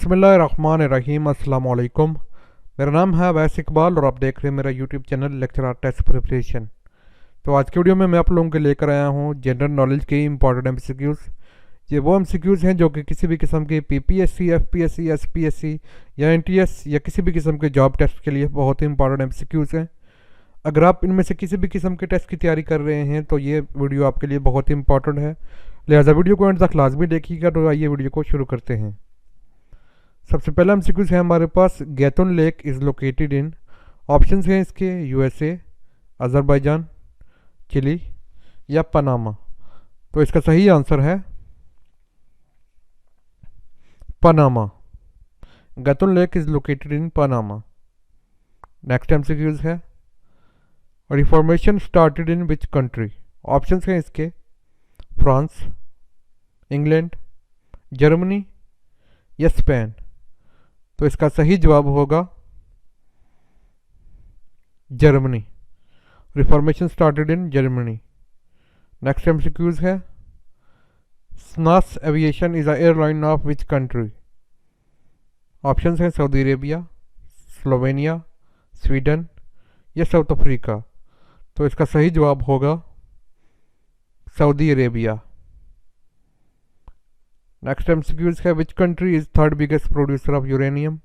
बिस्मिल्लाहिर्रहमानिर्रहीम। अस्सलाम वालेकुम। मेरा नाम है अवैस इकबाल और आप देख रहे हैं मेरा YouTube channel lecturer test preparation. तो आज की वीडियो में मैं आप लोगों के लेकर आया हूँ जनरल नॉलेज के इंपॉर्टेंट एमसीक्यूज़। ये वो एमसीक्यूज़ हैं जो कि किसी भी किस्म के पीपीएससी, एफपीएससी, एसपीएससी या एनटीएस या किसी भी किस्म के जॉब टेस्ट के लिए बहुत ही इंपॉर्टेंट एमसीक्यूज़ हैं। अगर आप इनमें से किसी भी किस्म के टेस्ट की तैयारी कर रहे हैं तो ये वीडियो आपके लिए बहुत ही इंपॉर्टेंट है, लिहाजा वीडियो को एंड तक लाजमी देखिएगा। तो आइए वीडियो को शुरू करते हैं। सबसे पहला एमसीक्यूज़ है हमारे पास, Gatun lake is located in. Options हैं इसके यूएसए, अज़रबैजान, चिली या पनामा। तो इसका सही आंसर है Panama. Gatun lake is located in Panama. Next MCQs है, reformation started in which country. Options हैं इसके फ्रांस, इंग्लैंड, जर्मनी या स्पेन। तो इसका सही जवाब होगा Germany. Reformation started in Germany. Next MCQs है, SNAS aviation is a airline of which country. Options हैं सऊदी अरेबिया, स्लोवेनिया, स्वीडन या साउथ अफ्रीका। तो इसका सही जवाब होगा सऊदी अरेबिया। नेक्स्ट एमसीक्यूज है, which country is third biggest producer of uranium.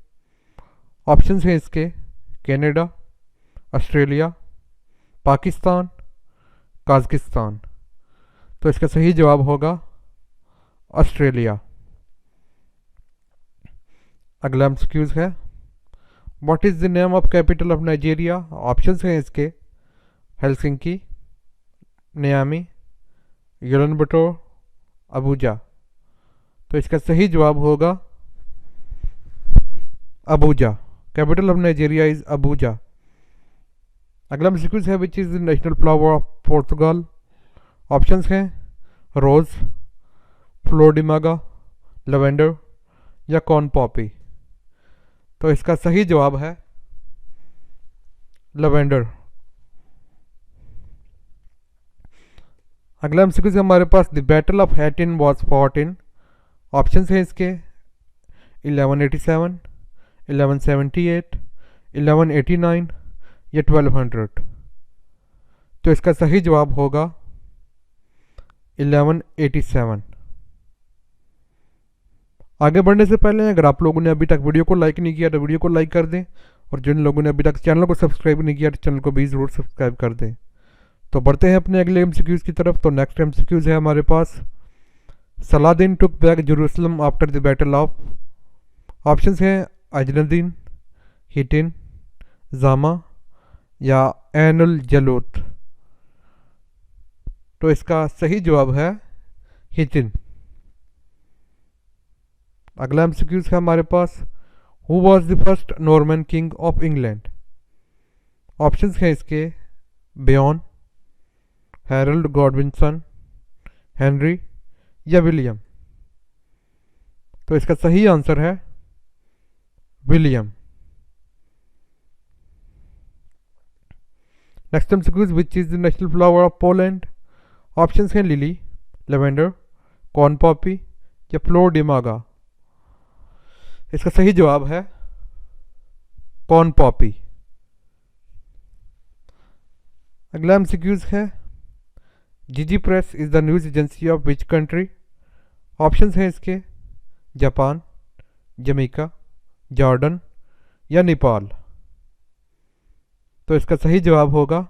Options हैं इसके कनाडा, ऑस्ट्रेलिया, पाकिस्तान, कजाकिस्तान। तो इसका सही जवाब होगा ऑस्ट्रेलिया। अगला एमसीक्यूज है, what is the name of capital of Nigeria. Options हैं इसके हेलसिंकी, नियामी, यूलानबटोर, अबूजा। तो इसका सही जवाब होगा Abuja. Capital of Nigeria is Abuja. अगला एमसीक्यूज है, विच is the national flower of Portugal. Options हैं रोज, फ्लोडिमागा, लेवेंडर या कॉर्न पॉपी। तो इसका सही जवाब है लेवेंडर। अगला एमसीक्यूज है हमारे पास, the battle of Hattin was fought in. Options हैं इसके 1187, 1178, 1189 या 1200। तो इसका सही जवाब होगा 1187। आगे बढ़ने से पहले अगर आप लोगों ने अभी तक वीडियो को लाइक नहीं किया तो वीडियो को लाइक कर दें, और जिन लोगों ने अभी तक चैनल को सब्सक्राइब नहीं किया तो चैनल को भी ज़रूर सब्सक्राइब कर दें। तो बढ़ते हैं अपने अगले एमसीक्यूज़ की तरफ। तो नेक्स्ट एमसीक्यूज़ है हमारे पास, Saladin took back Jerusalem after the battle of. Options हैं अजनुद्दीन, हिटिन, जामा या एनुल जलूत। तो इसका सही जवाब है हिटिन। अगला एमसीक्यूज है हमारे पास, who was the first Norman king of England. Options हैं इसके बेयॉन, हैरोल्ड गॉडविनसन, हेनरी या विलियम। तो इसका सही आंसर है William. Next MCQs, which is the national flower of Poland. Options हैं लिली, लेवेंडर, कॉर्न पॉपी या फ्लोर डिमागा। इसका सही जवाब है कॉर्न पॉपी। अगला एमसीक्यूज है, जीजी press is the news agency of which country. Options हैं इसके जापान, जमैका, जॉर्डन या नेपाल। तो इसका सही जवाब होगा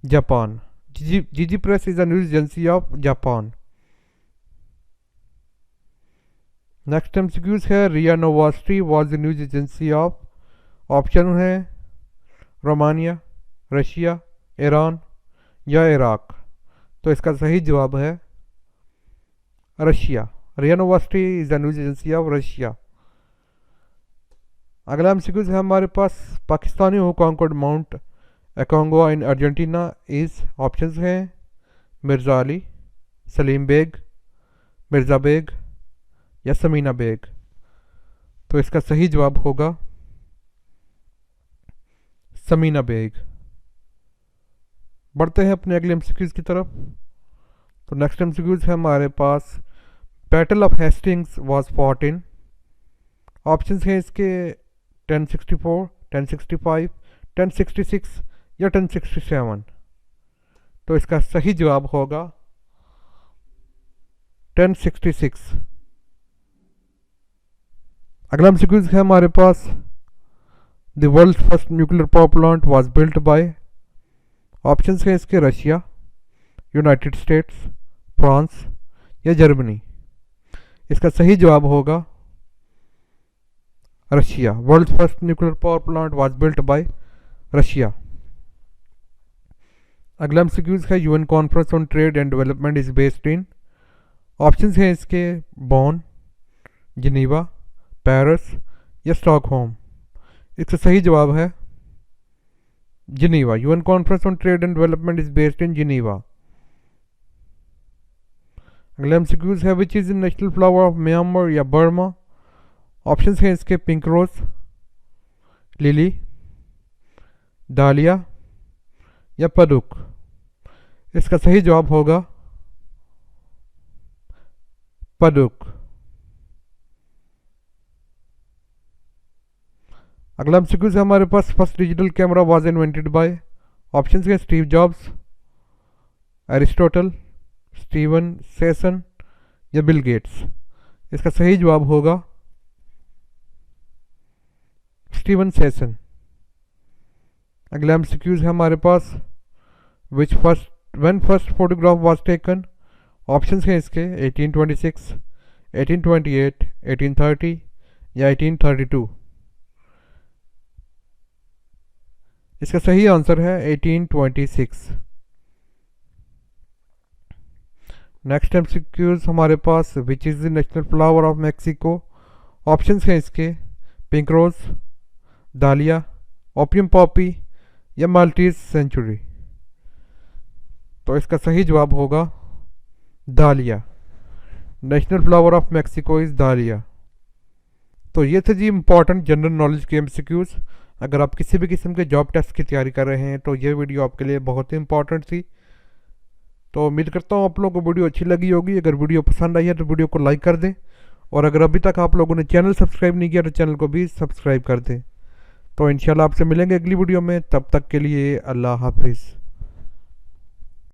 Japan. Jiji press is the news agency of Japan. Next MCQs है, RIA Novosti was the news agency of. Option है रोमानिया, रशिया, ईरान या इराक। तो इसका सही जवाब है Russia. RIA Novosti is the news agency of Russia. अगला MCQs है हमारे पास, Pakistani who conquered Mount Aconcagua in Argentina is. Options हैं मिर्ज़ा अली, सलीम बेग, मिर्ज़ा बेग या समीना बेग। तो इसका सही जवाब होगा समीना बेग। बढ़ते हैं अपने अगले एमसीक्यूज की तरफ। तो नेक्स्ट एमसीक्यूज है हमारे पास, battle of Hastings was fought in. Option हैं इसके 1064, 1065, 1066 या 1067। तो इसका सही जवाब होगा 1066। अगला एमसीक्यू है हमारे पास, the world first nuclear power plant was built by. Options हैं इसके रशिया, यूनाइटेड स्टेट्स, फ्रांस या जर्मनी। इसका सही जवाब होगा Russia. World first nuclear power plant was built by Russia. अगला एमसीक्यूज है, UN conference on trade and development is based in. Options हैं इसके बॉन, जिनीवा, पेरिस या स्टॉकहोम। इसका सही जवाब है Geneva. UN conference on trade and development is based in Geneva. अगला एमसीक्यूज है, विच is the national flower of Myanmar या बर्मा। ऑप्शंस हैं इसके पिंक रोज, लिली, डालिया या पदुक। इसका सही जवाब होगा पदुक। अगला एमसीक्यू है हमारे पास, first digital camera was invented by. Option है Steve Jobs, Aristotle, Steven Sasson या बिल गेट्स। इसका सही जवाब होगा स्टीवन सेसन। अगला एमसीक्यू है हमारे पास, when first photograph was taken. Option हैं इसके 1826, 1828, 1830 या 1832। इसका सही आंसर है 1826। नेक्स्ट एमसीक्यूज हमारे पास, which is the national flower of Mexico. Options हैं इसके pink rose, dahlia, opium poppy या माल्टीज सेंचुरी। तो इसका सही जवाब होगा dahlia. National flower of Mexico is dahlia. तो ये थे जी इंपॉर्टेंट जनरल नॉलेज के एमसीक्यूज। अगर आप किसी भी किस्म के जॉब टेस्ट की तैयारी कर रहे हैं तो ये वीडियो आपके लिए बहुत ही इंपॉर्टेंट थी। तो उम्मीद करता हूँ आप लोगों को वीडियो अच्छी लगी होगी। अगर वीडियो पसंद आई है तो वीडियो को लाइक कर दें, और अगर अभी तक आप लोगों ने चैनल सब्सक्राइब नहीं किया तो चैनल को भी सब्सक्राइब कर दें। तो इंशाल्लाह आपसे मिलेंगे अगली वीडियो में, तब तक के लिए अल्लाह हाफिज़।